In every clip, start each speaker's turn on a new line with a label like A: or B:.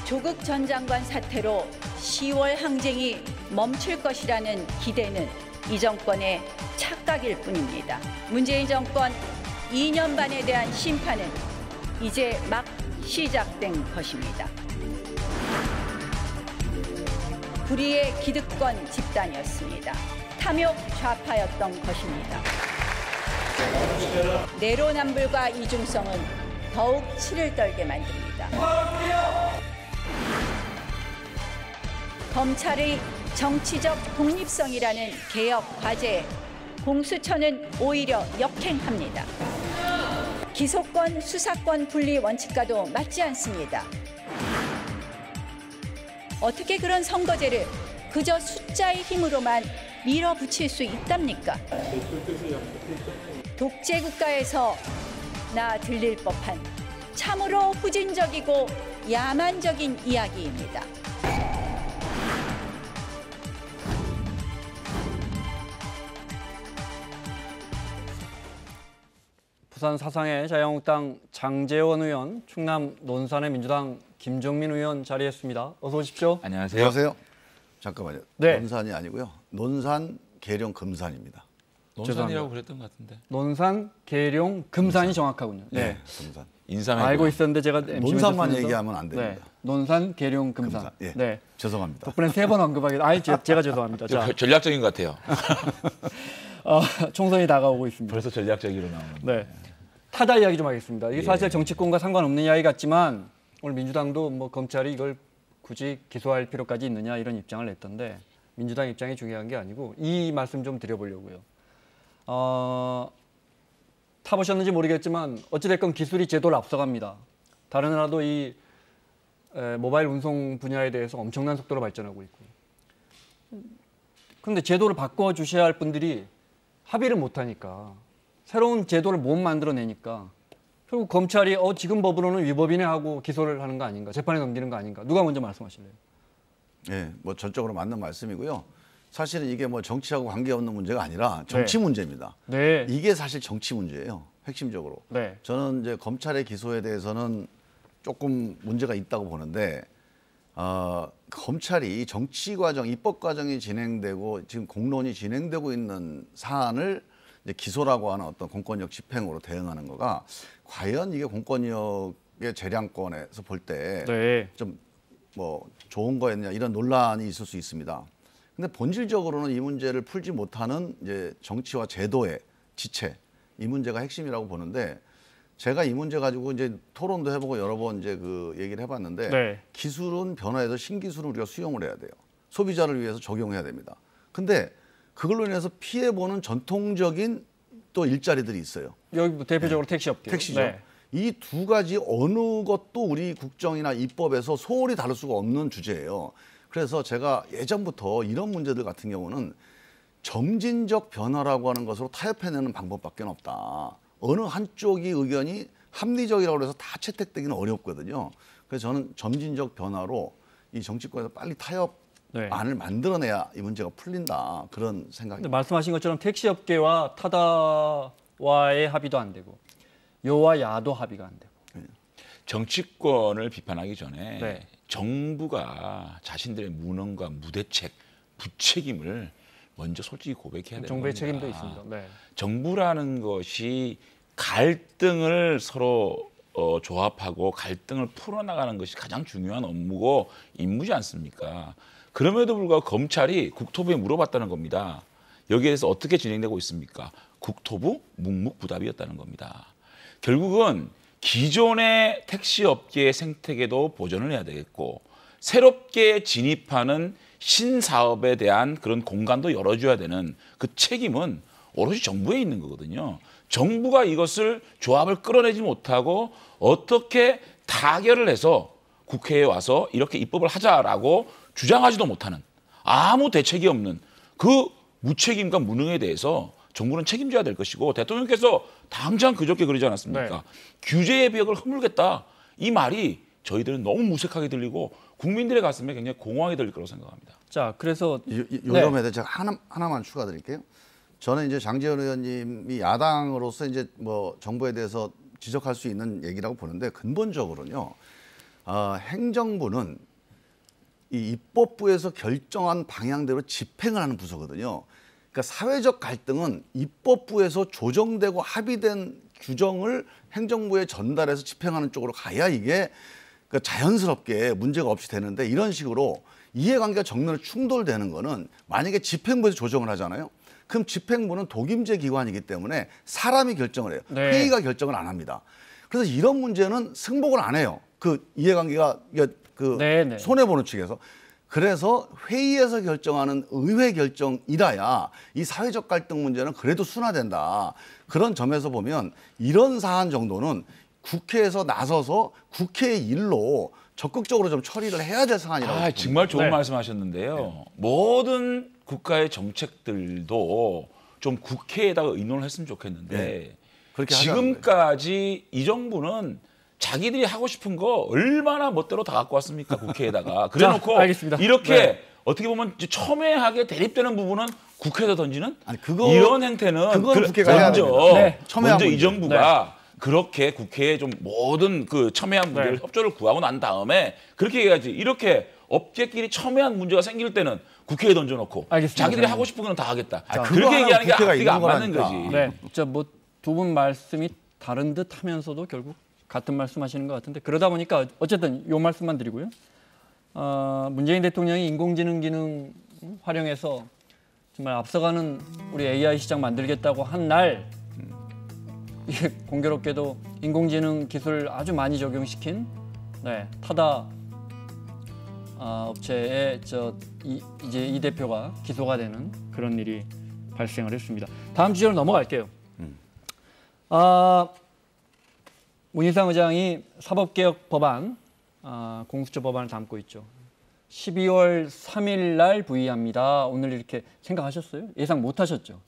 A: 조국 전 장관 사태로 10월 항쟁이 멈출 것이라는 기대는 이 정권의 착각일 뿐입니다. 문재인 정권 2년 반에 대한 심판은 이제 막 시작된 것입니다. 불의의 기득권 집단이었습니다. 탐욕 좌파였던 것입니다. 내로남불과 이중성은 더욱 치를 떨게 만듭니다. 검찰의 정치적 독립성이라는 개혁 과제에 공수처는 오히려 역행합니다. 기소권, 수사권 분리 원칙과도 맞지 않습니다. 어떻게 그런 선거제를 그저 숫자의 힘으로만 밀어붙일 수 있답니까? 독재 국가에서 나 들릴 법한 참으로 후진적이고 야만적인 이야기입니다.
B: 부산 사상의 자유한국당 장제원 의원, 충남 논산의 민주당 김종민 의원 자리했습니다. 어서 오십시오.
C: 안녕하세요.
D: 안녕하세요. 잠깐만요.
B: 네.
D: 논산이 아니고요. 논산, 계룡, 금산입니다.
C: 논산이라고 그랬던 것 같은데.
B: 논산, 계룡, 금산이 정확하군요.
D: 네, 금산.
C: 인삼에
B: 알고 있었는데 제가 MC
D: 논산만
B: 였으면서
D: 얘기하면 안 됩니다.
B: 네. 논산, 계룡, 금산.
D: 예.
B: 네.
D: 죄송합니다.
B: 덕분에 3번 언급하게. 제가 죄송합니다. 자,
C: 전략적인 것 같아요.
B: 총선이 다가오고 있습니다.
C: 벌써 전략적으로 나오는.
B: 네. 타자 이야기 좀 하겠습니다. 이게 사실 정치권과 상관없는 이야기 같지만 오늘 민주당도 뭐 검찰이 이걸 굳이 기소할 필요까지 있느냐 이런 입장을 냈던데 민주당 입장이 중요한 게 아니고 이 말씀 좀 드려보려고요. 타보셨는지 모르겠지만 어찌됐건 기술이 제도를 앞서갑니다. 다른 나라도 이 모바일 운송 분야에 대해서 엄청난 속도로 발전하고 있고. 그런데 제도를 바꿔주셔야 할 분들이 합의를 못하니까 새로운 제도를 못 만들어내니까 결국 검찰이 지금 법으로는 위법이네 하고 기소를 하는 거 아닌가, 재판에 넘기는 거 아닌가. 누가 먼저 말씀하실래요?
D: 네, 뭐 전적으로 맞는 말씀이고요. 사실은 이게 뭐 정치하고 관계없는 문제가 아니라 정치 문제입니다.
B: 네.
D: 이게 사실 정치 문제예요. 핵심적으로.
B: 네.
D: 저는 이제 검찰의 기소에 대해서는 조금 문제가 있다고 보는데 검찰이 정치 과정, 입법 과정이 진행되고 지금 공론이 진행되고 있는 사안을 이제 기소라고 하는 어떤 공권력 집행으로 대응하는 거가 과연 이게 공권력의 재량권에서 볼 때 좀 뭐 좋은 거였냐 이런 논란이 있을 수 있습니다. 근데 본질적으로는 이 문제를 풀지 못하는 이제 정치와 제도의 지체, 이 문제가 핵심이라고 보는데 제가 이 문제 가지고 이제 토론도 해보고 여러 번 이제 그 얘기를 해봤는데 기술은 변화해서 신기술은 우리가 수용을 해야 돼요. 소비자를 위해서 적용해야 됩니다. 근데 그걸로 인해서 피해보는 전통적인 또 일자리들이 있어요.
B: 여기 뭐 대표적으로 택시업계.
D: 택시죠. 이 두 가지 어느 것도 우리 국정이나 입법에서 소홀히 다룰 수가 없는 주제예요. 그래서 제가 예전부터 이런 문제들 같은 경우는 점진적 변화라고 하는 것으로 타협해내는 방법밖에 없다. 어느 한쪽이 의견이 합리적이라고 해서 다 채택되기는 어렵거든요. 그래서 저는 점진적 변화로 이 정치권에서 빨리 타협 안을 만들어내야 이 문제가 풀린다. 그런 생각입니다.
B: 말씀하신 것처럼 택시업계와 타다와의 합의도 안 되고 여와 야도 합의가 안 되고.
C: 정치권을 비판하기 전에 정부가 자신들의 무능과 무대책, 부책임을 먼저 솔직히 고백해야 되는
B: 정부의
C: 겁니다.
B: 책임도 있습니다.
C: 정부라는 것이 갈등을 서로 조합하고 갈등을 풀어나가는 것이 가장 중요한 업무고 임무지 않습니까? 그럼에도 불구하고 검찰이 국토부에 물어봤다는 겁니다. 여기에 대해서 어떻게 진행되고 있습니까? 국토부 묵묵부답이었다는 겁니다. 결국은 기존의 택시업계의 생태계도 보존을 해야 되겠고 새롭게 진입하는 신사업에 대한 그런 공간도 열어줘야 되는 그 책임은 오롯이 정부에 있는 거거든요. 정부가 이것을 조합을 끌어내지 못하고 어떻게 타결을 해서 국회에 와서 이렇게 입법을 하자라고 주장하지도 못하는 아무 대책이 없는 그 무책임과 무능에 대해서 정부는 책임져야 될 것이고 대통령께서 당장 그저께 그러지 않았습니까? 규제의 벽을 허물겠다. 이 말이 저희들은 너무 무색하게 들리고 국민들의 가슴에 굉장히 공허하게 들릴 거라고 생각합니다.
B: 자, 그래서
D: 이점에 대해 제가 하나만 추가드릴게요. 저는 이제 장제원 의원님이 야당으로서 이제 뭐 정부에 대해서 지적할 수 있는 얘기라고 보는데 근본적으로는요. 행정부는 이 입법부에서 결정한 방향대로 집행을 하는 부서거든요. 그러니까 사회적 갈등은 입법부에서 조정되고 합의된 규정을 행정부에 전달해서 집행하는 쪽으로 가야 이게 그러니까 자연스럽게 문제가 없이 되는데 이런 식으로 이해관계가 정면으로 충돌되는 거는 만약에 집행부에서 조정을 하잖아요. 그럼 집행부는 독임제 기관이기 때문에 사람이 결정을 해요.
B: 네.
D: 회의가 결정을 안 합니다. 그래서 이런 문제는 승복을 안 해요. 그 이해관계가
B: 네.
D: 손해보는 측에서. 그래서 회의에서 결정하는 의회 결정이라야 이 사회적 갈등 문제는 그래도 순화된다. 그런 점에서 보면 이런 사안 정도는 국회에서 나서서 국회의 일로 적극적으로 좀 처리를 해야 될 사안이라고 봅니다.
C: 정말 좋은
B: 네.
C: 말씀하셨는데요. 모든 국가의 정책들도 좀 국회에다가 의논을 했으면 좋겠는데
D: 네. 그렇게 하자는
C: 지금까지 이 정부는 자기들이 하고 싶은 거 얼마나 멋대로 다 갖고 왔습니까? 국회에다가. 그래놓고
B: 알겠습니다.
C: 이렇게
B: 네.
C: 어떻게 보면 첨예하게 대립되는 부분은 국회에다 던지는
D: 아니, 그거-
C: 이런 행태는
D: 그건 국회가 해야
C: 먼저,
D: 됩니다.
B: 네.
D: 첨예한
C: 먼저 이
D: 문제.
C: 정부가 그렇게 국회에 좀 모든 그 첨예한 문제를
B: 네.
C: 협조를 구하고 난 다음에 그렇게 해야지. 이렇게 업계끼리 첨예한 문제가 생길 때는 국회에 던져놓고
B: 알겠습니다.
C: 자기들이 하고 싶은 건 다 하겠다.
D: 그거
C: 그렇게
D: 하나로
C: 얘기하는 게
D: 국회가
C: 앞뒤가 안
D: 있는
C: 맞는
D: 거라니까.
C: 거지.
B: 네, 저 뭐 두 분 말씀이 다른 듯 하면서도 결국 같은 말씀하시는 것 같은데 그러다 보니까 어쨌든 요 말씀만 드리고요. 문재인 대통령이 인공지능 기능 활용해서 정말 앞서가는 우리 AI 시장 만들겠다고 한 날 이게 공교롭게도 인공지능 기술 아주 많이 적용시킨 타다 업체의 이제 이 대표가 기소가 되는 그런 일이 발생을 했습니다. 다음 주제로 넘어갈게요. 문희상 의장이 사법개혁 법안, 공수처 법안을 담고 있죠. 12월 3일 날 부의합니다. 오늘 이렇게 생각하셨어요? 예상 못 하셨죠?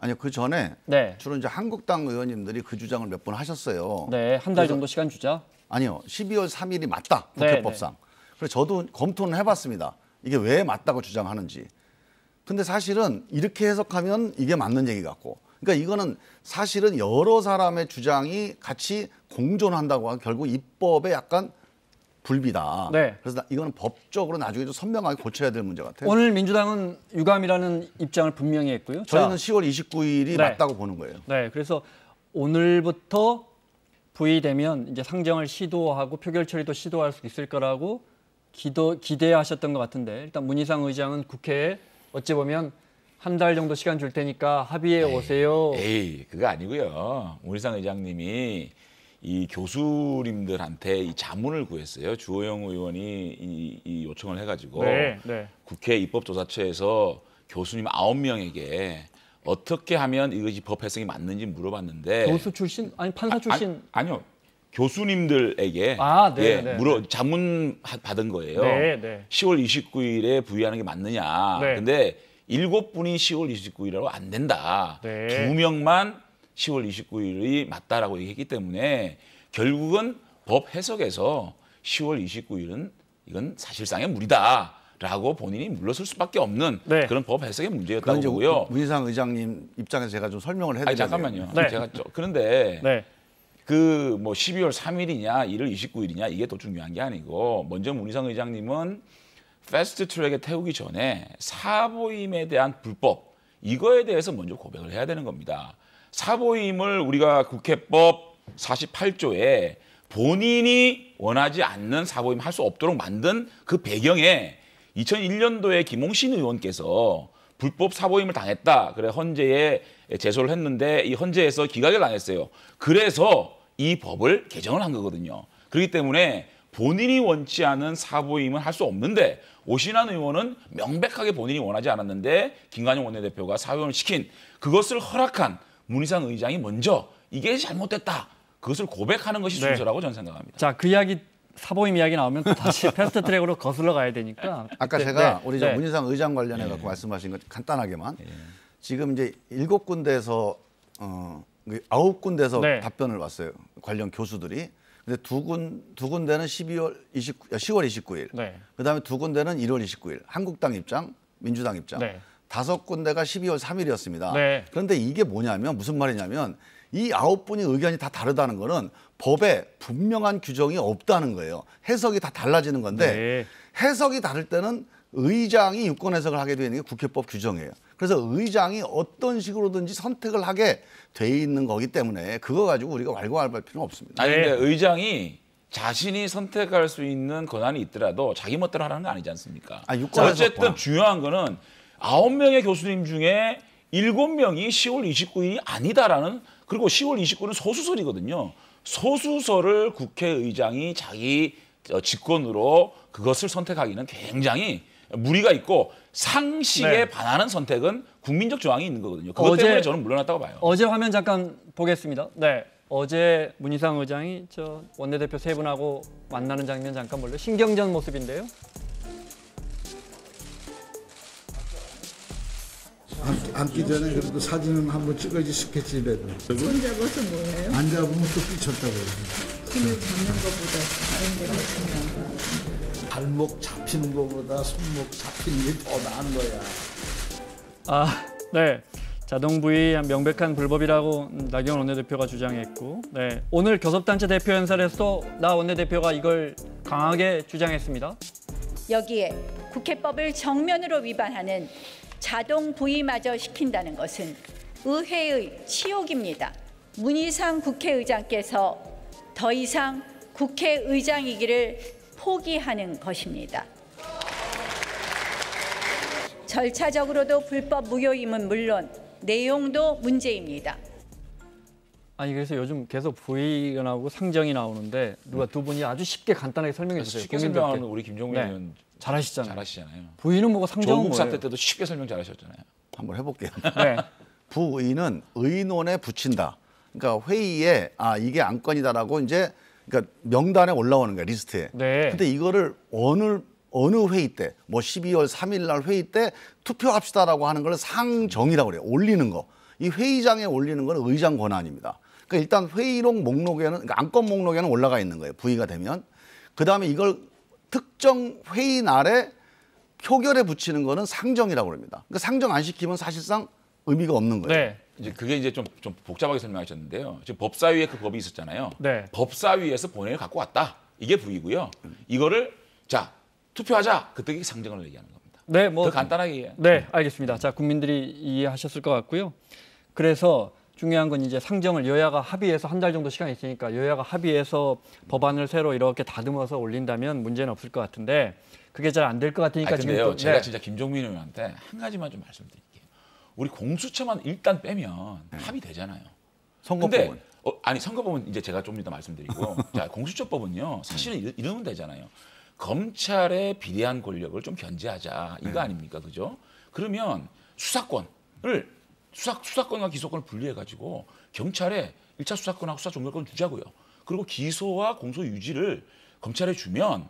D: 아니요, 그 전에
B: 네.
D: 주로 이제 한국당 의원님들이 그 주장을 몇 번 하셨어요.
B: 네, 한 달 정도 시간 주자.
D: 아니요, 12월 3일이 맞다,
B: 네,
D: 국회법상. 그래서 저도 검토는 해봤습니다. 이게 왜 맞다고 주장하는지. 근데 사실은 이렇게 해석하면 이게 맞는 얘기 같고. 그러니까 이거는 사실은 여러 사람의 주장이 같이 공존한다고 하면 결국 입법에 약간 불비다.
B: 네.
D: 그래서 이거는 법적으로 나중에 좀 선명하게 고쳐야 될 문제 같아요.
B: 오늘 민주당은 유감이라는 입장을 분명히 했고요.
D: 저희는
B: 자,
D: 10월 29일이
B: 네.
D: 맞다고 보는 거예요.
B: 네, 그래서 오늘부터 부의되면 이제 상정을 시도하고 표결 처리도 시도할 수 있을 거라고 기대하셨던 것 같은데 일단 문희상 의장은 국회에 어찌 보면 한 달 정도 시간 줄 테니까 합의해 오세요.
C: 그거 아니고요. 문희상 의장님이 이 교수님들한테 이 자문을 구했어요. 주호영 의원이 이 요청을 해가지고
B: 네.
C: 국회 입법조사처에서 교수님 9명에게 어떻게 하면 이것이 법 해석이 맞는지 물어봤는데
B: 교수 출신 아니 판사 출신
C: 아니요. 교수님들에게
B: 네.
C: 자문 받은 거예요.
B: 네.
C: 10월 29일에 부의하는 게 맞느냐.
B: 네.
C: 근데 7분이 10월 29일이라고 안 된다.
B: 네.
C: 2명만 10월 29일이 맞다라고 얘기했기 때문에 결국은 법 해석에서 10월 29일은 이건 사실상의 무리다라고 본인이 물러설 수밖에 없는
B: 네.
C: 그런 법 해석의
D: 그건
C: 문제였다고
D: 이제
C: 보고요.
D: 문희상 의장님 입장에서 제가 좀 설명을 해드려야
C: 아니 잠깐만요.
B: 네.
C: 그런데
B: 네.
C: 그 뭐 12월 3일이냐 1월 29일이냐 이게 더 중요한 게 아니고 먼저 문희상 의장님은 패스트 트랙에 태우기 전에 사보임에 대한 불법 이거에 대해서 먼저 고백을 해야 되는 겁니다. 사보임을 우리가 국회법 48조에 본인이 원하지 않는 사보임 할 수 없도록 만든 그 배경에 2001년도에 김홍신 의원께서 불법 사보임을 당했다. 그래 헌재에 제소를 했는데 이 헌재에서 기각을 당했어요. 그래서 이 법을 개정을 한 거거든요. 그렇기 때문에 본인이 원치 않은 사보임은 할 수 없는데 오신환 의원은 명백하게 본인이 원하지 않았는데 김관영 원내대표가 사보임을 시킨 그것을 허락한 문희상 의장이 먼저 이게 잘못됐다. 그것을 고백하는 것이
B: 네.
C: 순서라고 저는 생각합니다.
B: 자, 그 이야기 사보임 이야기 나오면 또 다시 패스트 트랙으로 거슬러 가야 되니까.
D: 아까
B: 네,
D: 제가
B: 네,
D: 우리
B: 네.
D: 문희상 의장 관련해 갖고 말씀하신 것 간단하게만 지금 이제 7군데에서 9군데에서
B: 네.
D: 답변을 왔어요. 관련 교수들이. 근데 두 군데는 10월 29일.
B: 네.
D: 그다음에 두 군데는 1월 29일. 한국당 입장, 민주당 입장.
B: 네.
D: 5군데가 12월 3일이었습니다.
B: 네.
D: 그런데 이게 뭐냐면 무슨 말이냐면 이 9분의 의견이 다 다르다는 거는 법에 분명한 규정이 없다는 거예요. 해석이 다 달라지는 건데
B: 네.
D: 해석이 다를 때는 의장이 유권 해석을 하게 되는 게 국회법 규정이에요. 그래서 의장이 어떤 식으로든지 선택을 하게 돼 있는 거기 때문에 그거 가지고 우리가 왈가왈부할 필요는 없습니다.
C: 아니 근데 의장이 자신이 선택할 수 있는 권한이 있더라도 자기 멋대로 하라는 거 아니지 않습니까? 어쨌든 중요한 거는 9명의 교수님 중에 7명이 10월 29일이 아니다라는, 그리고 10월 29일은 소수설이거든요. 소수설을 국회의장이 자기 직권으로 그것을 선택하기는 굉장히 무리가 있고 상식에
B: 네.
C: 반하는 선택은 국민적 저항이 있는 거거든요. 그것 때문에 저는 물러났다고 봐요.
B: 어제 화면 잠깐 보겠습니다. 네, 어제 문희상 의장이 저 원내대표 세 분하고 만나는 장면 잠깐 볼래요? 신경전 모습인데요.
E: 앉기 전에 그래도 사진은 한번 찍어야지 스케치라도.
F: 손 잡아서 뭐예요?
E: 안 잡으면 또 삐쳤다고.
F: 손을 잡는 것보다 다른 데가 중요한 거.
E: 발목 잡히는 것보다 손목 잡히는 게 더 나은 거야.
B: 아, 네. 자동 부의 명백한 불법이라고 나경원 원내대표가 주장했고, 네. 오늘 교섭단체 대표 연설에서 나 원내대표가 이걸 강하게 주장했습니다.
A: 여기에 국회법을 정면으로 위반하는 자동 부의마저 시킨다는 것은 의회의 치욕입니다. 문희상 국회의장께서 더 이상 국회의장이기를 포기하는 것입니다. 절차적으로도 불법 무효임은 물론 내용도 문제입니다.
B: 아니 그래서 요즘 계속 부의가 나오고 상정이 나오는데 누가 두 분이 아주 쉽게 간단하게 설명해 주세요.
C: 쉽게 설명하는 우리 김종민
B: 네.
C: 의원
B: 잘하시잖아요.
C: 잘하시잖아요.
B: 부의는 뭐고 상정은
C: 조국
B: 뭐예요?
C: 사태 때도 쉽게 설명 잘하셨잖아요.
D: 한번 해볼게요.
B: 네.
D: 부의는 의논에 붙인다. 그러니까 회의에 이게 안건이다라고 이제 그러니까 명단에 올라오는 거야, 리스트에.
B: 네.
D: 근데 이거를 어느 회의 때, 뭐 12월 3일 날 회의 때 투표합시다라고 하는 걸 상정이라고 그래요. 올리는 거. 이 회의장에 올리는 건 의장 권한입니다. 그러니까 일단 회의록 목록에는, 그러니까 안건 목록에는 올라가 있는 거예요. 부의가 되면. 그다음에 이걸 특정 회의 날에 표결에 붙이는 거는 상정이라고 합니다. 그러니까 상정 안 시키면 사실상 의미가 없는 거예요.
B: 네.
C: 이제 그게 이제 좀 복잡하게 설명하셨는데요. 지금 법사위에 그 법이 있었잖아요.
B: 네.
C: 법사위에서 본회의를 갖고 왔다. 이게 부의고요. 이거를 자 투표하자. 그때 상정을 얘기하는 겁니다.
B: 네, 뭐
C: 더 간단하게 이해해요.
B: 네, 알겠습니다. 자, 국민들이 이해하셨을 것 같고요. 그래서 중요한 건 이제 상정을 여야가 합의해서 한 달 정도 시간이 있으니까 여야가 합의해서 법안을 새로 이렇게 다듬어서 올린다면 문제는 없을 것 같은데 그게 잘 안 될 것 같으니까 지금
C: 근데요,
B: 또
C: 제가 진짜 김종민 의원한테 한 가지만 좀 말씀드릴게요. 우리 공수처만 일단 빼면 합의되잖아요.
D: 선거법은.
C: 근데 아니 선거법은 이제 제가 좀 이따 말씀드리고 자 공수처법은요 사실은 이러면 되잖아요. 검찰의 비대한 권력을 좀 견제하자 이거 아닙니까, 그죠? 그러면 수사권과 기소권을 분리해 가지고 경찰에 1차 수사권하고 수사 종결권을 주자고요. 그리고 기소와 공소 유지를 검찰에 주면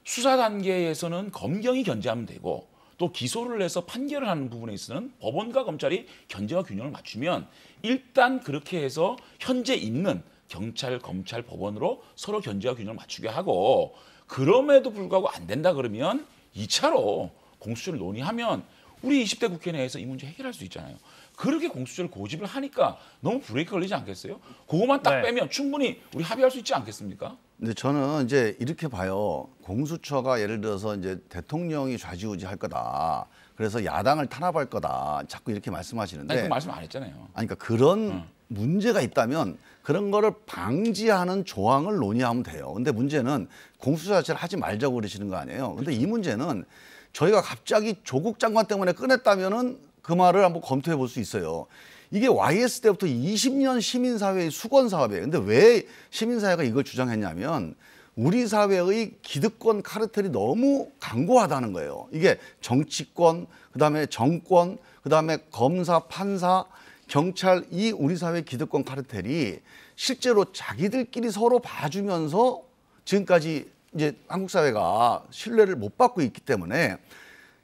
C: 수사 단계에서는 검경이 견제하면 되고 또 기소를 해서 판결을 하는 부분에 있어서는 법원과 검찰이 견제와 균형을 맞추면 일단 그렇게 해서 현재 있는 경찰, 검찰, 법원으로 서로 견제와 균형을 맞추게 하고 그럼에도 불구하고 안 된다 그러면 2차로 공수처를 논의하면 우리 20대 국회 내에서 이 문제 해결할 수 있잖아요. 그렇게 공수처를 고집을 하니까 너무 브레이크 걸리지 않겠어요? 그것만 딱
B: 네.
C: 빼면 충분히 우리 합의할 수 있지 않겠습니까?
D: 근데 저는 이제 이렇게 봐요. 공수처가 예를 들어서 이제 대통령이 좌지우지할 거다. 그래서 야당을 탄압할 거다. 자꾸 이렇게 말씀하시는데.
C: 아니, 그 말씀 안 했잖아요.
D: 아니, 그러니까 그런 문제가 있다면 그런 거를 방지하는 조항을 논의하면 돼요. 근데 문제는 공수처 자체를 하지 말자고 그러시는 거 아니에요. 근데 이 문제는 저희가 갑자기 조국 장관 때문에 꺼냈다면은 그 말을 한번 검토해 볼 수 있어요. 이게 YS 때부터 20년 시민사회의 수건 사업이에요. 근데 왜 시민사회가 이걸 주장했냐면 우리 사회의 기득권 카르텔이 너무 강고하다는 거예요. 이게 정치권, 그다음에 정권, 그다음에 검사, 판사, 경찰 이 우리 사회 기득권 카르텔이 실제로 자기들끼리 서로 봐주면서 지금까지 이제 한국 사회가 신뢰를 못 받고 있기 때문에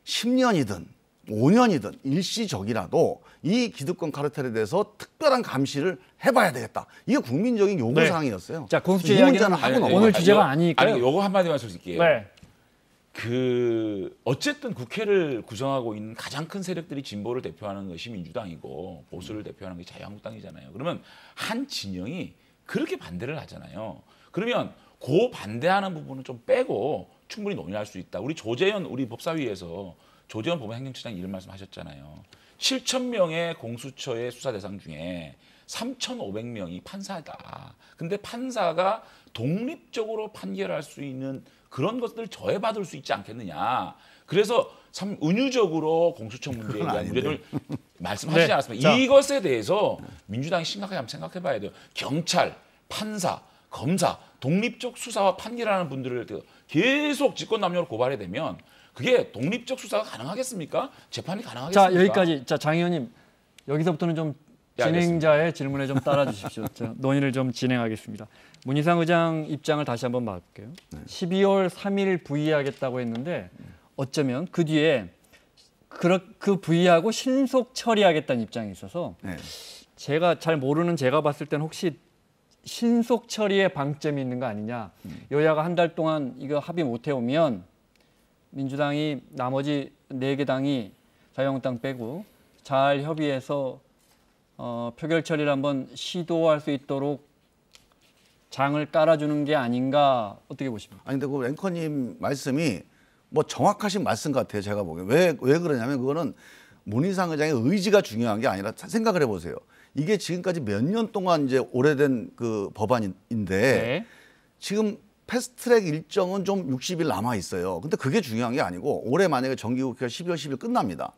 D: 10년이든 5년이든 일시적이라도 이 기득권 카르텔에 대해서 특별한 감시를 해봐야 되겠다. 이게 국민적인 요구사항이었어요.
B: 자, 공수처
D: 이
B: 이야기는
D: 문제는 하고
B: 오늘
D: 넘어가요.
B: 주제가 아니니까요.
C: 아니, 요거 한마디만 솔직히.
B: 네.
C: 어쨌든 국회를 구성하고 있는 가장 큰 세력들이 진보를 대표하는 것이 민주당이고 보수를 대표하는 것이 자유한국당이잖아요. 그러면 한 진영이 그렇게 반대를 하잖아요. 그러면 그 반대하는 부분은 좀 빼고 충분히 논의할 수 있다. 우리 조재현 우리 법사위에서 조재현 법원행정처장 이런 말씀하셨잖아요. 7,000명의 공수처의 수사 대상 중에 3,500명이 판사다. 근데 판사가 독립적으로 판결할 수 있는 그런 것들을 저해받을 수 있지 않겠느냐. 그래서 참 은유적으로 공수처 문제에 대한 문제를 말씀하시지
B: 네.
C: 않았습니까? 이것에 대해서 민주당이 심각하게 한번 생각해 봐야 돼요. 경찰, 판사, 검사, 독립적 수사와 판결하는 분들을 계속 직권남용으로 고발해 되면 그게 독립적 수사가 가능하겠습니까? 재판이 가능하겠습니까?
B: 자, 여기까지. 자, 장 의원님. 여기서부터는 좀 진행자의 질문에 좀 따라 주십시오. 자, 논의를 좀 진행하겠습니다. 문희상 의장 입장을 다시 한번 말할게요. 12월 3일 부의하겠다고 했는데 어쩌면 그 뒤에 그 부의하고 신속 처리하겠다는 입장이 있어서 제가 잘 모르는 제가 봤을 때는 혹시 신속 처리에 방점이 있는 거 아니냐. 여야가 한 달 동안 이거 합의 못 해오면 민주당이 나머지 4개 당이 자유한국당 빼고 잘 협의해서 표결 처리를 한번 시도할 수 있도록 장을 깔아주는 게 아닌가 어떻게 보십니까?
D: 아니 근데 그 앵커님 말씀이 뭐 정확하신 말씀 같아요. 제가 보기엔 왜 그러냐면 그거는 문희상 의장의 의지가 중요한 게 아니라 생각을 해보세요. 이게 지금까지 몇 년 동안 이제 오래된 그 법안인데 지금 패스트트랙 일정은 좀 60일 남아 있어요. 근데 그게 중요한 게 아니고 올해 만약에 정기국회가 12월 10일 끝납니다.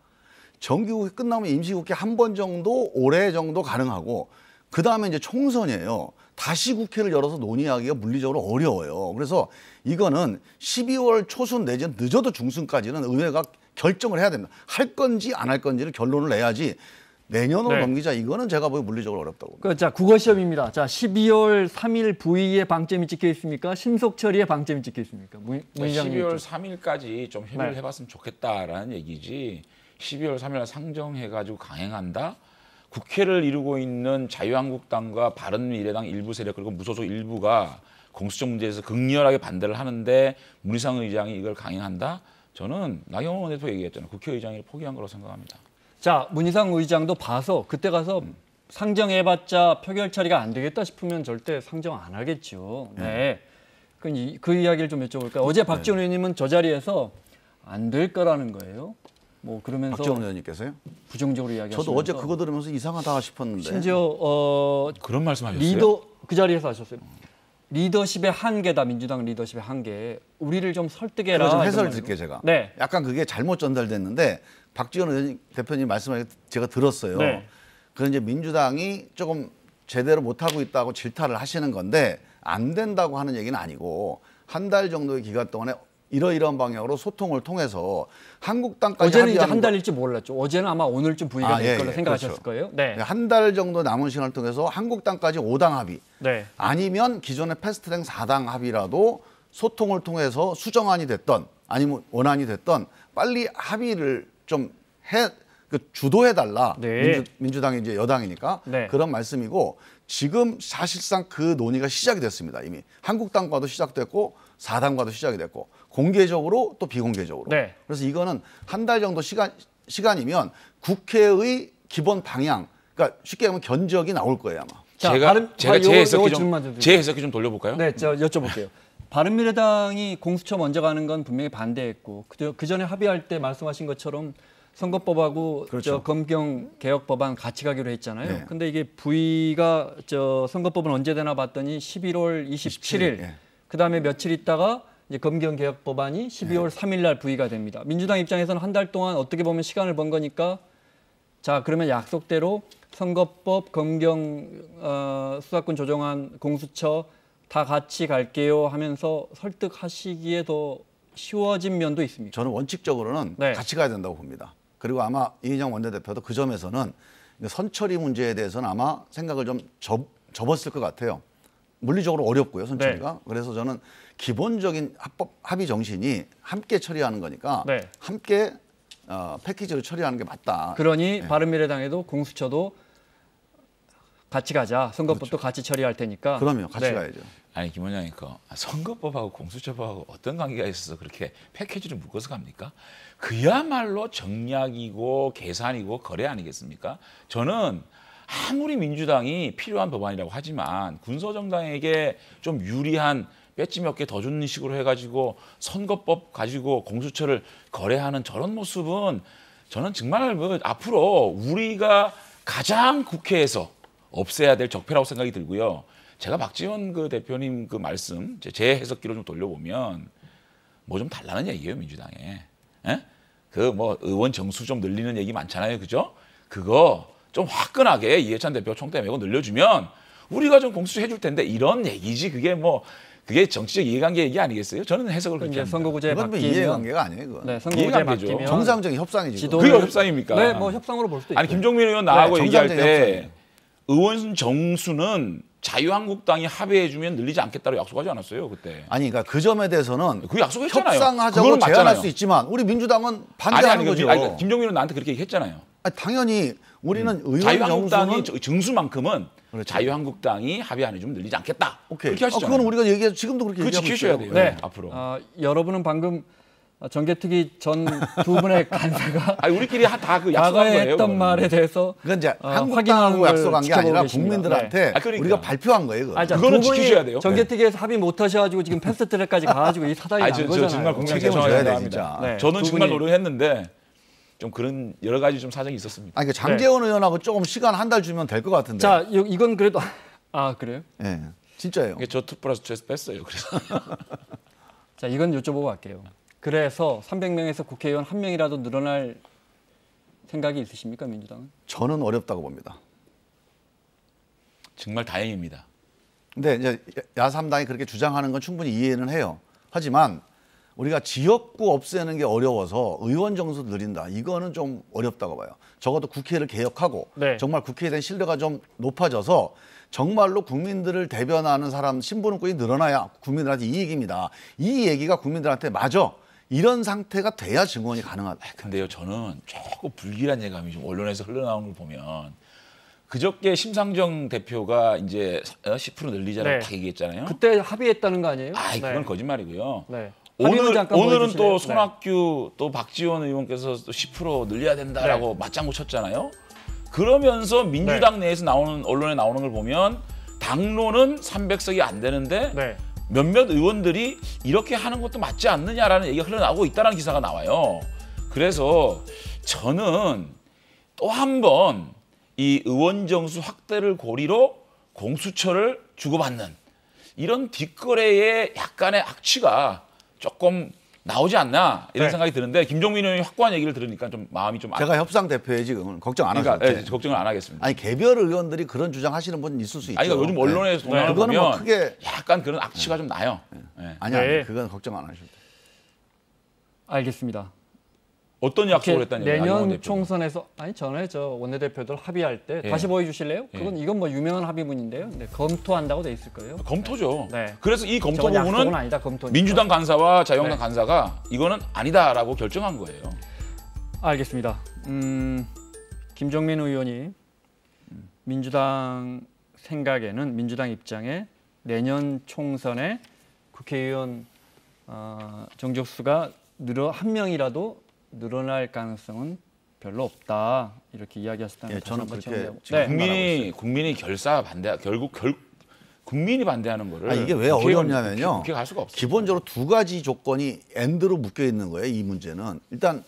D: 정기국회 끝나면 임시국회 한 번 정도 올해 정도 가능하고 그 다음에 이제 총선이에요. 다시 국회를 열어서 논의하기가 물리적으로 어려워요. 그래서 이거는 12월 초순 내지는 늦어도 중순까지는 의회가 결정을 해야 됩니다. 할 건지 안 할 건지를 결론을 내야지 내년으로 넘기자 이거는 제가 보기 물리적으로 어렵다고 봅니다.
B: 자, 국어 시험입니다. 자, 12월 3일 부의에 방점이 찍혀 있습니까? 신속 처리에 방점이 찍혀 있습니까?
C: 12월 3일까지 좀 협의를 해봤으면 좋겠다라는 얘기지. 12월 3일 상정해가지고 강행한다? 국회를 이루고 있는 자유한국당과 바른미래당 일부 세력 그리고 무소속 일부가 공수처 문제에서 극렬하게 반대를 하는데 문희상 의장이 이걸 강행한다? 저는 나경원 원내대표 얘기했잖아요. 국회의장이 포기한 거라고 생각합니다.
B: 자, 문희상 의장도 봐서 그때 가서 상정해봤자 표결 처리가 안 되겠다 싶으면 절대 상정 안 하겠죠. 네. 그 이야기를 좀 여쭤볼까요? 어제 박지원 의원님은 저 자리에서 안 될 거라는 거예요. 뭐 그러면서
D: 박지원 의원님께서요?
B: 부정적으로 이야기하시면서
D: 저도 어제 그거 들으면서 이상하다 싶었는데
B: 심지어
C: 그런 말씀하셨어요?
B: 그 자리에서 하셨어요. 리더십의 한계다. 민주당 리더십의 한계. 우리를 좀 설득해라.
D: 좀 해설 드릴게요 제가.
B: 네.
D: 약간 그게 잘못 전달됐는데 박지원 의원 대표님 말씀을 제가 들었어요.
B: 네.
D: 그런 이제 민주당이 조금 제대로 못하고 있다고 질타를 하시는 건데 안 된다고 하는 얘기는 아니고 한 달 정도의 기간 동안에 이러이러한 방향으로 소통을 통해서 한국당까지
B: 어제는 이제 한 달일지 몰랐죠. 어제는 아마 오늘쯤 부의가 될 거라
D: 그렇죠.
B: 생각하셨을 거예요. 네.
D: 한 달 정도 남은 시간을 통해서 한국당까지 5당 합의
B: 네.
D: 아니면 기존의 패스트트랙 4당 합의라도 소통을 통해서 수정안이 됐던 아니면 원안이 됐던 빨리 합의를 좀 주도해달라.
B: 네.
D: 민주당이 이제 여당이니까
B: 네.
D: 그런 말씀이고 지금 사실상 그 논의가 시작이 됐습니다. 이미 한국당과도 시작됐고 4당과도 시작이 됐고 공개적으로 또 비공개적으로.
B: 네.
D: 그래서 이거는 한 달 정도 시간이면 국회의 기본 방향, 그러니까 쉽게 하면 견적이 나올 거예요 아마.
B: 자,
C: 제가 제 해석이 좀 돌려볼까요?
B: 네, 저 여쭤볼게요. 바른미래당이 공수처 먼저 가는 건 분명히 반대했고 그 전에 합의할 때 말씀하신 것처럼 선거법하고
D: 그렇죠.
B: 검경 개혁 법안 같이 가기로 했잖아요.
D: 네.
B: 근데 이게 부의가 선거법은 언제 되나 봤더니 11월 27일.
D: 예.
B: 그다음에 며칠 있다가 이제 검경 개혁 법안이 12월 3일 날 부의가 됩니다. 민주당 입장에서는 한 달 동안 어떻게 보면 시간을 번 거니까 자, 그러면 약속대로 선거법, 검경 수사권 조정안, 공수처 다 같이 갈게요 하면서 설득하시기에 더 쉬워진 면도 있습니다.
D: 저는 원칙적으로는
B: 네.
D: 같이 가야 된다고 봅니다. 그리고 아마 이인영 원내대표도 그 점에서는 선처리 문제에 대해서는 아마 생각을 좀 접었을 것 같아요. 물리적으로 어렵고요, 선처리가.
B: 네.
D: 그래서 저는 기본적인 합의 정신이 함께 처리하는 거니까
B: 네.
D: 함께 패키지로 처리하는 게 맞다.
B: 그러니 바른미래당에도 공수처도 같이 가자. 선거법도 같이 처리할 테니까.
D: 그럼요, 같이
B: 네.
D: 가야죠.
C: 아니 김 원장님 선거법하고 공수처법하고 어떤 관계가 있어서 그렇게 패키지를 묶어서 갑니까? 그야말로 정략이고 계산이고 거래 아니겠습니까? 저는 아무리 민주당이 필요한 법안이라고 하지만 군소정당에게 좀 유리한 배지 몇 개 더 주는 식으로 해가지고 선거법 가지고 공수처를 거래하는 저런 모습은 저는 정말 뭐 앞으로 우리가 가장 국회에서 없애야 될 적폐라고 생각이 들고요. 제가 박지원 그 대표님 그 말씀 제 해석기로 좀 돌려보면 뭐 좀 달라는 얘기예요, 민주당에. 그 뭐 의원 정수 좀 늘리는 얘기 많잖아요, 그죠? 그거 좀 화끈하게 이해찬 대표 총대 메고 늘려주면 우리가 좀 공수처 해줄 텐데 이런 얘기지. 그게 정치적 이해관계 얘기 아니겠어요? 저는 해석을 그렇게 합니다.
B: 선거구제
D: 이건 뭐
B: 바뀌면
D: 이해관계가 아니에요. 그건.
B: 네, 선거구제
C: 이해관계죠.
B: 바뀌면
D: 정상적인 협상이지.
B: 지도-
C: 그게 협상입니까?
B: 네, 뭐 협상으로 볼 수도 있고.
C: 아니 김종민 의원 나하고
D: 네,
C: 얘기할
D: 정상적인
C: 때
D: 협상이에요.
C: 의원 정수는 자유한국당이 합의해주면 늘리지 않겠다고 약속하지 않았어요 그때.
D: 아니, 그러니까 그 점에 대해서는
C: 그 약속했잖아요.
D: 협상하자고
C: 그거는
D: 제안할
C: 맞잖아요.
D: 수 있지만 우리 민주당은 반대하는 거죠.
C: 그러니까 김종민 의원 나한테 그렇게 얘기했잖아요.
D: 아니, 당연히 우리는 의원
C: 자유한국당이
D: 정수는
C: 정수만큼은
D: 그렇죠.
C: 자유한국당이 합의 안 해주면 늘리지 않겠다.
D: 오케이.
C: 그렇게 하시잖아요.
D: 그건 우리가 얘기해서 지금도 그렇게
C: 그거
D: 얘기하고
C: 지키셔야
D: 있어요.
C: 돼요.
B: 네.
C: 앞으로.
B: 여러분은 방금 정개특위 전 두 분의 간사가
C: 아니 우리끼리 다 그 약속한
B: 과거에
C: 거예요.
B: 했던
C: 그거는.
B: 말에 대해서
D: 그건 이제
B: 확인하는
D: 한국당하고
B: 걸
D: 약속한 게
B: 지켜보고
D: 아니라
B: 계십니다.
D: 국민들한테
C: 네. 아, 그러니까.
D: 우리가 발표한 거예요. 그거.
B: 자,
C: 그거는
B: 두 분이
C: 지키셔야 돼요.
B: 정개특위에서 합의 못 하셔가지고 지금 패스트트랙까지 가가지고 이 사단이
C: 아니,
B: 난
C: 저
B: 거잖아요.
C: 정말 국민한테
D: 책임을
C: 죄송하게
D: 져야 돼,
C: 생각합니다.
D: 진짜.
B: 네.
C: 저는
B: 두
C: 정말
B: 분이-
C: 노력했는데 좀 그런 여러 가지 좀 사정이 있었습니다.
D: 아니, 그 장재원 의원하고 조금 시간 한 달 주면 될 것 같은데.
B: 자, 이건 그래도 그래요?
D: 예, 진짜예요.
C: 이게 저 2+2에서 뺐어요. 그래서
B: 자, 이건 여쭤보고 갈게요. 그래서 300명에서 국회의원 1명이라도 늘어날 생각이 있으십니까, 민주당은?
D: 저는 어렵다고 봅니다.
C: 정말 다행입니다.
D: 근데 이제 야3당이 그렇게 주장하는 건 충분히 이해는 해요. 하지만 우리가 지역구 없애는 게 어려워서 의원 정수 늘린다. 이거는 좀 어렵다고 봐요. 적어도 국회를 개혁하고
B: 네.
D: 정말 국회에 대한 신뢰가 좀 높아져서 정말로 국민들을 대변하는 사람 신분권이 늘어나야 국민들한테 이익입니다. 이 얘기가 국민들한테 맞아. 이런 상태가 돼야 증언이 가능하다.
C: 근데요, 저는 조금 불길한 예감이 좀 언론에서 흘러나오는 걸 보면 그저께 심상정 대표가 이제 10% 늘리자라고
B: 네.
C: 다 얘기했잖아요.
B: 그때 합의했다는 거 아니에요?
C: 그건 거짓말이고요.
B: 네. 합의문 잠깐
C: 오늘은
B: 보여주실래요?
C: 또 손학규 또 박지원 의원께서 또 10% 늘려야 된다라고 맞장구 쳤잖아요. 그러면서 민주당 내에서 나오는 언론에 나오는 걸 보면 당론은 300석이 안 되는데
B: 네.
C: 몇몇 의원들이 이렇게 하는 것도 맞지 않느냐라는 얘기가 흘러나오고 있다는 기사가 나와요. 그래서 저는 또 한 번 이 의원 정수 확대를 고리로 공수처를 주고받는 이런 뒷거래의 약간의 악취가 조금 나오지 않나 이런
B: 네.
C: 생각이 드는데 김종민 의원이 확고한 얘기를 들으니까 좀 마음이 좀
D: 제가 협상 대표에 지금 걱정 안 하셔도
C: 그러니까
D: 돼요.
C: 걱정을 안 하겠습니다.
D: 아니, 개별 의원들이 그런 주장하시는 분 있을 수 있죠.
C: 아니, 그러니까 요즘 언론에서
D: 네.
C: 동향을
D: 그거는
C: 보면
D: 뭐 크게
C: 약간 그런 악취가 좀 나요. 네.
D: 아니야.
B: 네.
D: 그건 걱정 안 하셔도 돼요.
B: 알겠습니다.
C: 어떤 약속을 했다는 얘기예요? 안용원
B: 내년
C: 대표가?
B: 총선에서 전에 저 원내대표들 합의할 때
C: 예.
B: 다시 보여주실래요?
C: 예.
B: 이건 뭐 유명한 합의문인데요. 네, 검토한다고 돼 있을 거예요.
C: 검토죠.
B: 네.
C: 그래서 이 검토
B: 저건 약속은
C: 부분은
B: 아니다. 검토니까.
C: 민주당 간사와 자유한국당
B: 네.
C: 간사가 이거는 아니다라고 결정한 거예요.
B: 알겠습니다. 김종민 의원이 민주당 생각에는 민주당 입장에 내년 총선에 국회의원 정족수가 한 명이라도 늘어날 가능성은 별로 없다 이렇게 이야기하셨다는
D: 예,
B: 거
D: 저는
B: 다시
D: 그렇게
B: 한번
D: 지금
B: 정리하고.
C: 국민이 결사 반대 결국 국민이 반대하는 거를
D: 아니, 이게 왜
C: 국회의원,
D: 어렵냐면요.
C: 국회 갈 수가 없어요.
D: 기본적으로 두 가지 조건이 엔드로 묶여 있는 거예요. 이 문제는 일단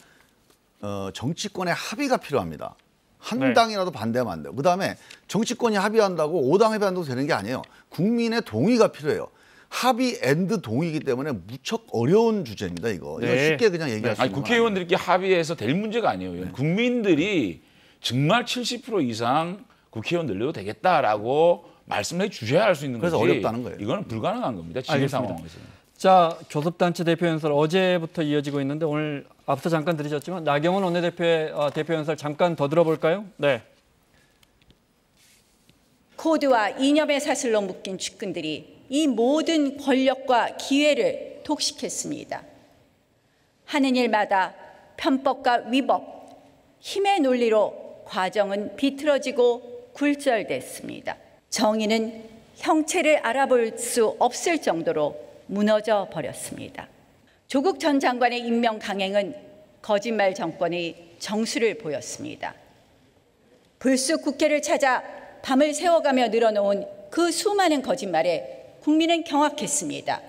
D: 정치권의 합의가 필요합니다. 한
B: 네.
D: 당이라도 반대하면 안 돼요. 그다음에 정치권이 합의한다고 5당 합의한다고 되는 게 아니에요. 국민의 동의가 필요해요. 합의 엔드 동의이기 때문에 무척 어려운 주제입니다. 이거
B: 네.
D: 쉽게 그냥 얘기할 수
C: 아니
D: 있는 건
C: 국회의원들끼리 합의해서 될 문제가 아니에요. 국민들이 정말 70% 이상 국회의원 늘려도 되겠다라고 말씀을 해 주셔야 할 수 있는
D: 그래서
C: 거지.
D: 어렵다는 거예요.
C: 이거는 불가능한 겁니다. 지금
B: 알겠습니다.
C: 상황에서.
B: 자, 교섭단체 대표 연설 어제부터 이어지고 있는데 오늘 앞서 잠깐 들으셨지만 나경원 원내대표의 대표 연설 잠깐 더 들어볼까요? 네.
A: 코드와 이념의 사슬로 묶인 측근들이 이 모든 권력과 기회를 독식했습니다. 하는 일마다 편법과 위법, 힘의 논리로 과정은 비틀어지고 굴절됐습니다. 정의는 형체를 알아볼 수 없을 정도로 무너져 버렸습니다. 조국 전 장관의 임명 강행은 거짓말 정권의 정수를 보였습니다. 불쑥 국회를 찾아 밤을 새워가며 늘어놓은 그 수많은 거짓말에 국민은 경악했습니다.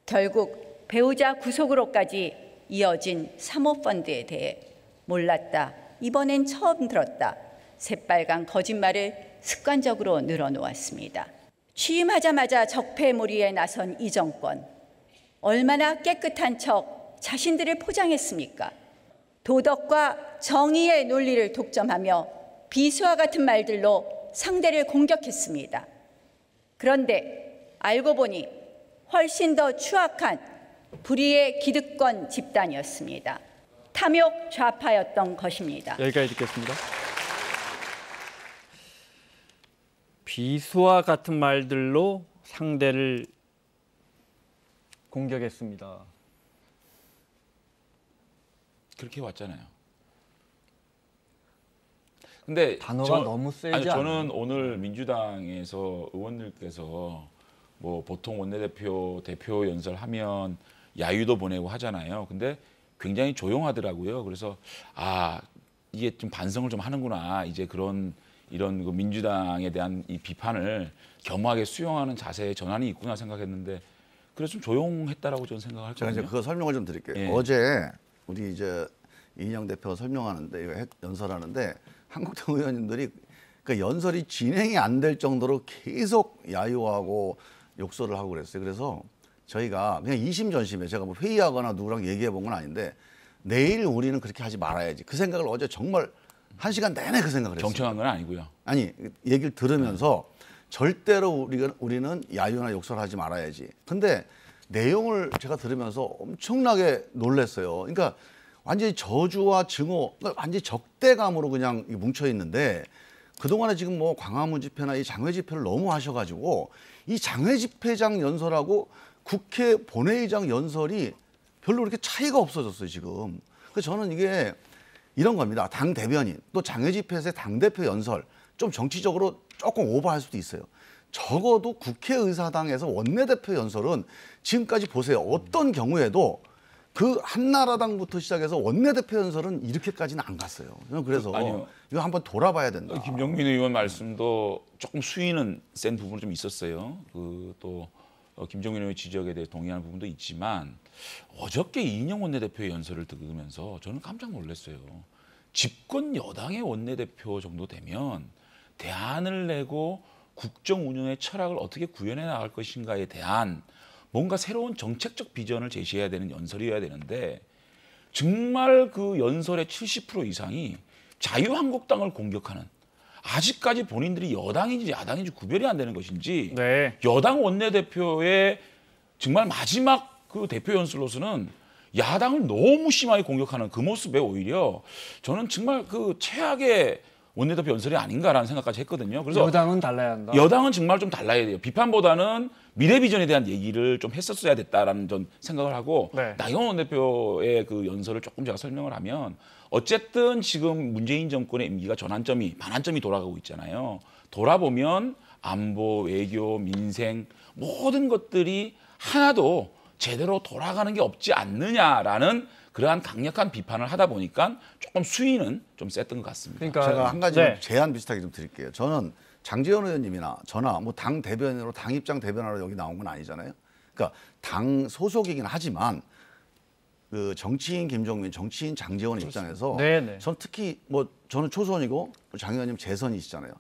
A: 결국 배우자 구속으로까지 이어진 사모펀드에 대해 몰랐다, 이번엔 처음 들었다, 새빨간 거짓말을 습관적으로 늘어놓았습니다. 취임하자마자 적폐몰이에 나선 이 정권, 얼마나 깨끗한 척 자신들을 포장했습니까? 도덕과 정의의 논리를 독점하며 비수와 같은 말들로 상대를 공격했습니다. 그런데 알고 보니 훨씬 더 추악한 불의의 기득권 집단이었습니다. 탐욕 좌파였던 것입니다.
B: 여기까지 듣겠습니다. 비수와 같은 말들로 상대를 공격했습니다.
C: 그렇게 왔잖아요. 근데
B: 단어가 너무 세지 않아요?
C: 저는 오늘 민주당에서 의원들께서 뭐 보통 원내대표 대표 연설하면 야유도 보내고 하잖아요. 근데 굉장히 조용하더라고요. 그래서 이게 좀 반성을 좀 하는구나. 이제 이런 그 민주당에 대한 이 비판을 겸허하게 수용하는 자세의 전환이 있구나 생각했는데 그래서 좀 조용했다라고 저는 생각할
D: 제가
C: 거든요.
D: 이제 그 설명을 좀 드릴게요.
C: 예.
D: 어제 우리 이제 이인영 대표가 설명하는데 이거 연설하는데 한국당 의원님들이 그 연설이 진행이 안 될 정도로 계속 야유하고 욕설을 하고 그랬어요. 그래서 저희가 그냥 이심전심에 제가 뭐 회의하거나 누구랑 얘기해 본 건 아닌데 내일 우리는 그렇게 하지 말아야지. 그 생각을 어제 정말 1시간 내내 그 생각을 했어요.
C: 정청한 건 아니고요.
D: 아니 얘기를 들으면서 절대로 우리는 야유나 욕설을 하지 말아야지. 근데 내용을 제가 들으면서 엄청나게 놀랐어요. 그러니까 완전히 저주와 증오, 그러니까 완전히 적대감으로 그냥 뭉쳐 있는데 그동안에 지금 뭐 광화문 집회나 이 장외 집회를 너무 하셔가지고 이 장외 집회장 연설하고 국회 본회의장 연설이 별로 그렇게 차이가 없어졌어요 지금. 그래서 저는 이게 이런 겁니다. 당 대변인 또 장외 집회에서의 당 대표 연설 좀 정치적으로 조금 오버할 수도 있어요. 적어도 국회의사당에서 원내대표 연설은 지금까지 보세요. 어떤 경우에도 그 한나라당부터 시작해서 원내대표 연설은 이렇게까지는 안 갔어요. 그래서
C: 아니요.
D: 이거 한번 돌아봐야 된다.
C: 김종민 의원 말씀도 조금 수위는 센 부분이 좀 있었어요. 또 김종민 의원 지적에 대해 동의하는 부분도 있지만 어저께 이인영 원내대표의 연설을 들으면서 저는 깜짝 놀랐어요. 집권 여당의 원내대표 정도 되면 대안을 내고 국정 운영의 철학을 어떻게 구현해 나갈 것인가에 대한 뭔가 새로운 정책적 비전을 제시해야 되는 연설이어야 되는데 정말 그 연설의 70% 이상이 자유한국당을 공격하는 아직까지 본인들이 여당인지 야당인지 구별이 안 되는 것인지
B: 네.
C: 여당 원내대표의 정말 마지막 그 대표 연설로서는 야당을 너무 심하게 공격하는 그 모습에 오히려 저는 정말 그 최악의 원내대표 연설이 아닌가라는 생각까지 했거든요. 그래서
B: 여당은 달라야 한다.
C: 여당은 정말 좀 달라야 돼요. 비판보다는 미래 비전에 대한 얘기를 좀 했었어야 됐다라는 전 생각을 하고
B: 네.
C: 나경원 원내대표의 그 연설을 조금 제가 설명을 하면 어쨌든 지금 문재인 정권의 임기가 반환점이 돌아가고 있잖아요. 돌아보면 안보, 외교, 민생 모든 것들이 하나도 제대로 돌아가는 게 없지 않느냐라는 그러한 강력한 비판을 하다 보니까 조금 수위는 좀 셌던 것 같습니다.
B: 그러니까
D: 제가 한 가지
B: 네.
D: 제안 비슷하게 좀 드릴게요. 저는 장제원 의원님이나 저나 뭐 당 대변인으로 당 입장 대변하러 여기 나온 건 아니잖아요. 그러니까 당 소속이긴 하지만 그 정치인 김종민, 정치인 장제원 입장에서
B: 네네.
D: 전 특히 뭐 저는 초선이고 장 의원님 재선이시잖아요.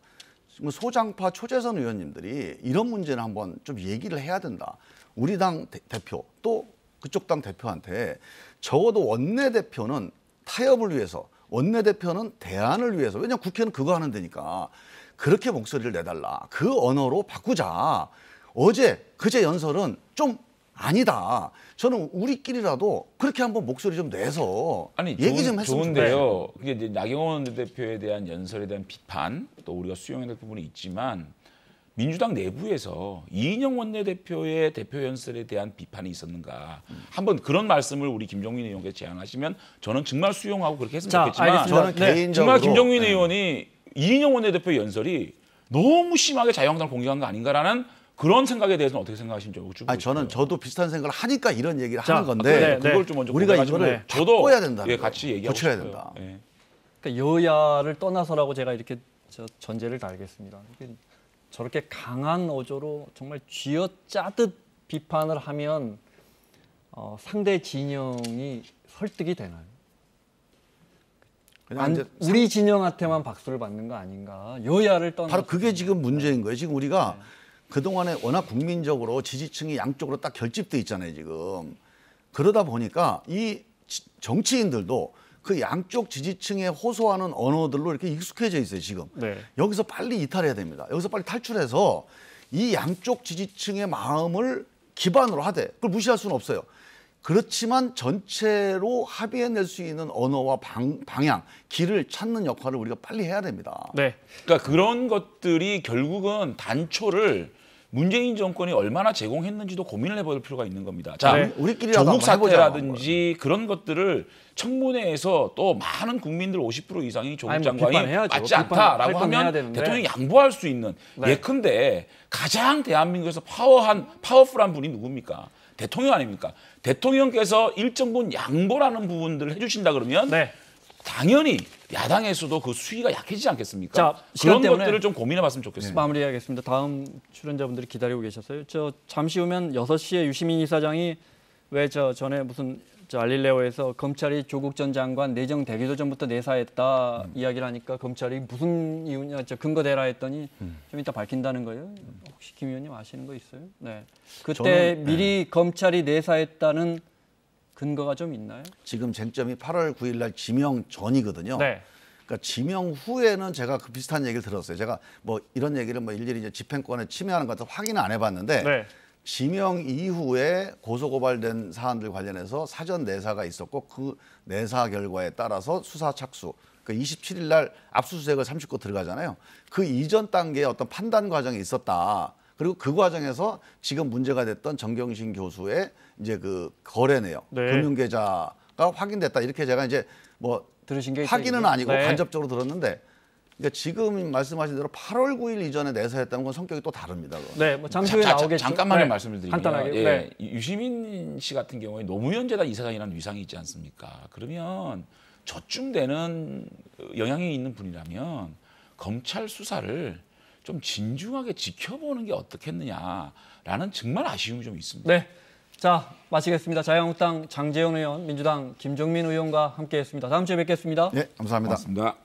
D: 뭐 소장파 초재선 의원님들이 이런 문제는 한번 좀 얘기를 해야 된다. 우리 당 대표 또 그쪽 당 대표한테 적어도 원내대표는 타협을 위해서 원내대표는 대안을 위해서 왜냐하면 국회는 그거 하는 데니까 그렇게 목소리를 내달라. 그 언어로 바꾸자. 그제 연설은 좀 아니다. 저는 우리끼리라도 그렇게 한번 목소리 좀 내서 얘기 좀 했으면
C: 좋은데요. 그게 이제 나경원 대표에 대한 연설에 대한 비판 또 우리가 수용해야 될 부분이 있지만 민주당 내부에서 이인영 원내대표의 대표 연설에 대한 비판이 있었는가? 한번 그런 말씀을 우리 김종민 의원께서 제안하시면 저는 정말 수용하고 그렇게 했으면 좋겠지만
B: 알겠습니다.
D: 저는
B: 네.
D: 개인적으로
C: 정말 김종민 의원이 이인영 원내대표 연설이 너무 심하게 자유한국당을 공격한 거 아닌가라는 그런 생각에 대해서는 어떻게 생각하시는지 여쭤보고 싶어요.
D: 저도 비슷한 생각을 하니까 이런 얘기를
B: 자,
D: 하는 건데
C: 그걸 좀 먼저
D: 우리가
C: 공개하시면
D: 이거를
C: 저도
D: 바꿔야 된다는 거예요.
C: 같이 얘기하고
D: 고쳐야
C: 싶어요.
D: 된다.
C: 예.
B: 그러니까 여야를 떠나서라고 제가 이렇게 전제를 달겠습니다. 저렇게 강한 어조로 정말 쥐어짜듯 비판을 하면 상대 진영이 설득이 되나요?
D: 그냥 이제
B: 우리 진영한테만 박수를 받는 거 아닌가? 여야를 떠나서
D: 바로 그게 지금 문제인 거예요. 지금 우리가 그동안에 워낙 국민적으로 지지층이 양쪽으로 딱 결집돼 있잖아요, 지금. 그러다 보니까 이 정치인들도 그 양쪽 지지층에 호소하는 언어들로 이렇게 익숙해져 있어요, 지금.
B: 네.
D: 여기서 빨리 이탈해야 됩니다. 여기서 빨리 탈출해서 이 양쪽 지지층의 마음을 기반으로 하되 그걸 무시할 수는 없어요. 그렇지만 전체로 합의해낼 수 있는 언어와 방향, 길을 찾는 역할을 우리가 빨리 해야 됩니다.
B: 네.
C: 그러니까 그런 것들이 결국은 단초를 문재인 정권이 얼마나 제공했는지도 고민을 해볼 필요가 있는 겁니다. 자,
B: 네.
D: 우리끼리라도
C: 조국
D: 한번 해보자.
C: 사태라든지 그런 것들을 청문회에서 또 많은 국민들 50% 이상이 조국
B: 아니, 뭐
C: 장관이
B: 비판해야죠.
C: 맞지 않다라고
B: 비판할 건 해야
C: 하면
B: 되는데.
C: 대통령이 양보할 수 있는
B: 네.
C: 예컨대 가장 대한민국에서 파워풀한 분이 누굽니까? 대통령 아닙니까? 대통령께서 일정 부분 양보라는 부분들을 해주신다 그러면
B: 네.
C: 당연히 야당에서도 그 수위가 약해지지 않겠습니까?
B: 자, 시간
C: 그런
B: 때문에
C: 것들을 좀 고민해봤으면 좋겠습니다.
B: 마무리하겠습니다. 다음 출연자분들이 기다리고 계셨어요. 잠시 후면 6시에 유시민 이사장이 왜 전에 무슨 알릴레오에서 검찰이 조국 전 장관 내정 대기도 전부터 내사했다 이야기를 하니까 검찰이 무슨 이유냐 근거 대라 했더니 좀 이따 밝힌다는 거예요. 혹시 김 의원님 아시는 거 있어요? 네. 그때 미리 검찰이 내사했다는 근거가 좀 있나요?
D: 지금 쟁점이 8월 9일 날 지명 전이거든요.
B: 네.
D: 그러니까 지명 후에는 제가 그 비슷한 얘기를 들었어요. 제가 뭐 이런 얘기를 뭐 일일이 이제 집행권에 침해하는 것 같아서 확인은 안 해봤는데
B: 네.
D: 지명 이후에 고소고발된 사안들 관련해서 사전 내사가 있었고 그 내사 결과에 따라서 수사 착수. 그 27일 날 압수수색을 30건 들어가잖아요. 그 이전 단계의 어떤 판단 과정이 있었다. 그리고 그 과정에서 지금 문제가 됐던 정경심 교수의 이제 그 거래 내역,
B: 네.
D: 금융계좌가 확인됐다. 이렇게 제가 이제 뭐
B: 들으신 게
D: 확인은
B: 있죠,
D: 아니고
B: 네.
D: 간접적으로 들었는데 그러니까 지금 말씀하신 대로 8월 9일 이전에 내사했다는 건 성격이 또 다릅니다. 그건.
B: 네, 뭐 잠시 후에 나오겠죠.
C: 잠깐만요
B: 네.
C: 말씀을 드리면
B: 간단하게.
C: 예,
B: 네.
C: 유시민 씨 같은 경우에 노무현 재단 이사장이라는 위상이 있지 않습니까? 그러면 저쯤 되는 영향이 있는 분이라면 검찰 수사를 좀 진중하게 지켜보는 게 어떻겠느냐라는 정말 아쉬움이 좀 있습니다.
B: 네. 자, 마치겠습니다. 자유한국당 장제원 의원, 민주당 김종민 의원과 함께했습니다. 다음 주에 뵙겠습니다.
D: 네, 감사합니다.
C: 고맙습니다.